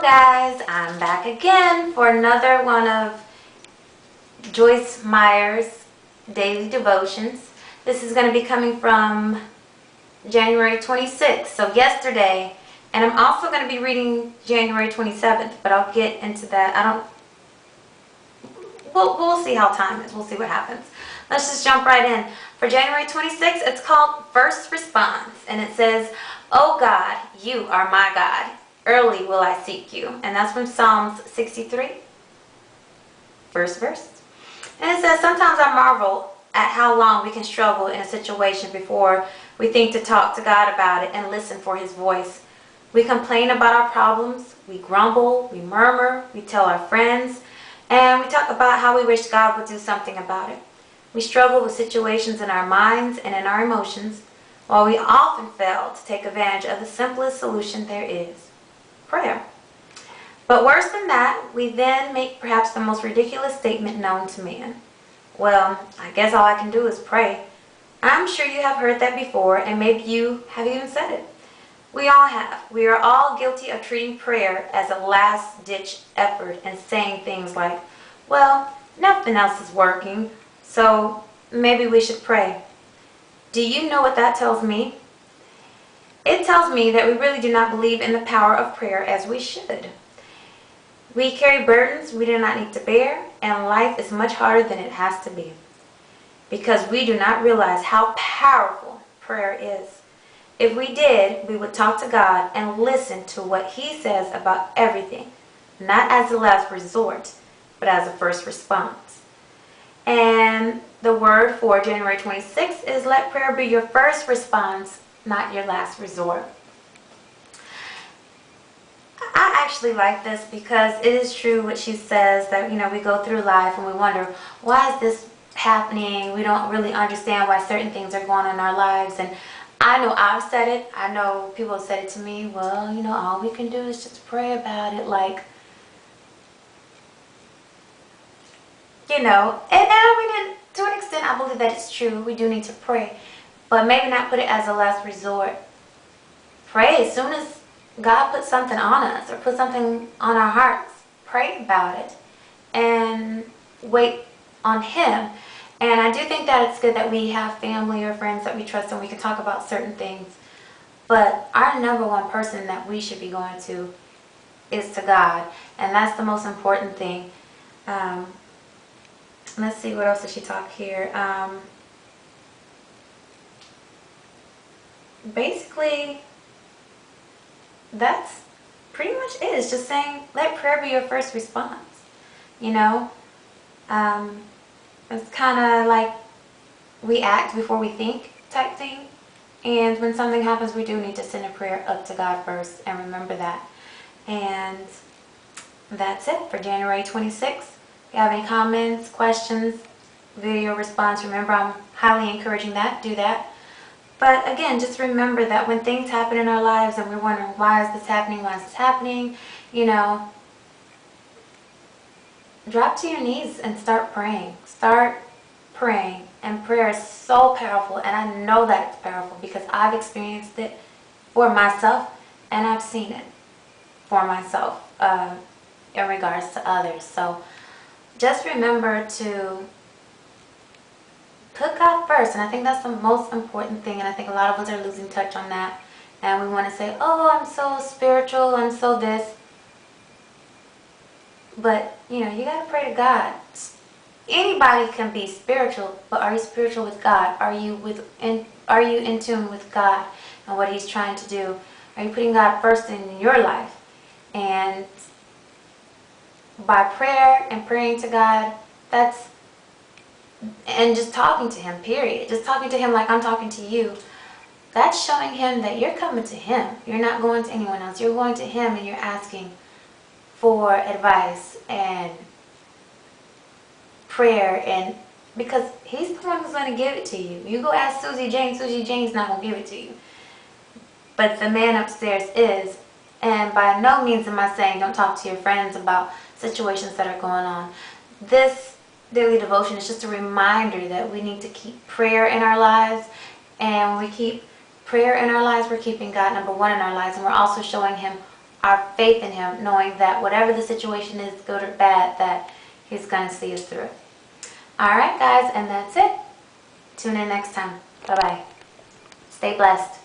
Guys, I'm back again for another one of Joyce Meyer's daily devotions. This is going to be coming from January 26th, so yesterday, and I'm also going to be reading January 27th, but I'll get into that. We'll see how time is. We'll see what happens. Let's just jump right in. For January 26th, it's called First Response, and it says, "Oh God, you are my God. Early will I seek you." And that's from Psalms 63, first verse. And it says, "Sometimes I marvel at how long we can struggle in a situation before we think to talk to God about it and listen for His voice. We complain about our problems, we grumble, we murmur, we tell our friends, and we talk about how we wish God would do something about it. We struggle with situations in our minds and in our emotions, while we often fail to take advantage of the simplest solution there is: prayer. But worse than that, we then make perhaps the most ridiculous statement known to man. Well, I guess all I can do is pray. I'm sure you have heard that before, and maybe you have even said it. We all have. We are all guilty of treating prayer as a last-ditch effort and saying things like, well, nothing else is working, so maybe we should pray. Do you know what that tells me? It tells me that we really do not believe in the power of prayer as we should. We carry burdens we do not need to bear, and life is much harder than it has to be, because we do not realize how powerful prayer is. If we did, we would talk to God and listen to what He says about everything, not as a last resort, but as a first response." And the word for January 26th is, let prayer be your first response, not your last resort. I actually like this because it is true what she says, that we go through life and we wonder, why is this happening? We don't really understand why certain things are going on in our lives. And I know I've said it. I know people have said it to me. Well, all we can do is just pray about it. And I mean, to an extent, I believe that it's true. We do need to pray. But maybe not put it as a last resort. Pray as soon as God puts something on us or put something on our hearts. Pray about it and wait on Him. And I do think that it's good that we have family or friends that we trust and we can talk about certain things. But our number one person that we should be going to is to God. And that's the most important thing. Let's see, what else does she talk here? Basically, that's pretty much it. It's just saying, let prayer be your first response. It's kind of like we act before we think type thing. And when something happens, we do need to send a prayer up to God first, and remember that. And that's it for January 26th. If you have any comments, questions, video response, remember I'm highly encouraging that. Do that. But again, just remember that when things happen in our lives and we're wondering, why is this happening, drop to your knees and start praying. Start praying. And prayer is so powerful, and I know that it's powerful because I've experienced it for myself, and I've seen it for myself in regards to others. So just remember to put God first, and I think that's the most important thing, and I think a lot of us are losing touch on that, and we want to say, oh, I'm so spiritual, I'm so this, but you got to pray to God. Anybody can be spiritual, but are you spiritual with God? Are you in tune with God and what He's trying to do? Are you putting God first in your life? And by prayer and praying to God, and just talking to Him, period. Just talking to Him like I'm talking to you. That's showing Him that you're coming to Him. You're not going to anyone else. You're going to Him and you're asking for advice and prayer, and because He's the one who's going to give it to you. You go ask Susie Jane. Susie Jane's not going to give it to you. But the man upstairs is. And by no means am I saying don't talk to your friends about situations that are going on. This daily devotion is just a reminder that we need to keep prayer in our lives, and when we keep prayer in our lives, we're keeping God number one in our lives, and we're also showing Him our faith in Him, knowing that whatever the situation is, good or bad, that He's going to see us through it. Alright guys, and that's it. Tune in next time. Bye-bye. Stay blessed.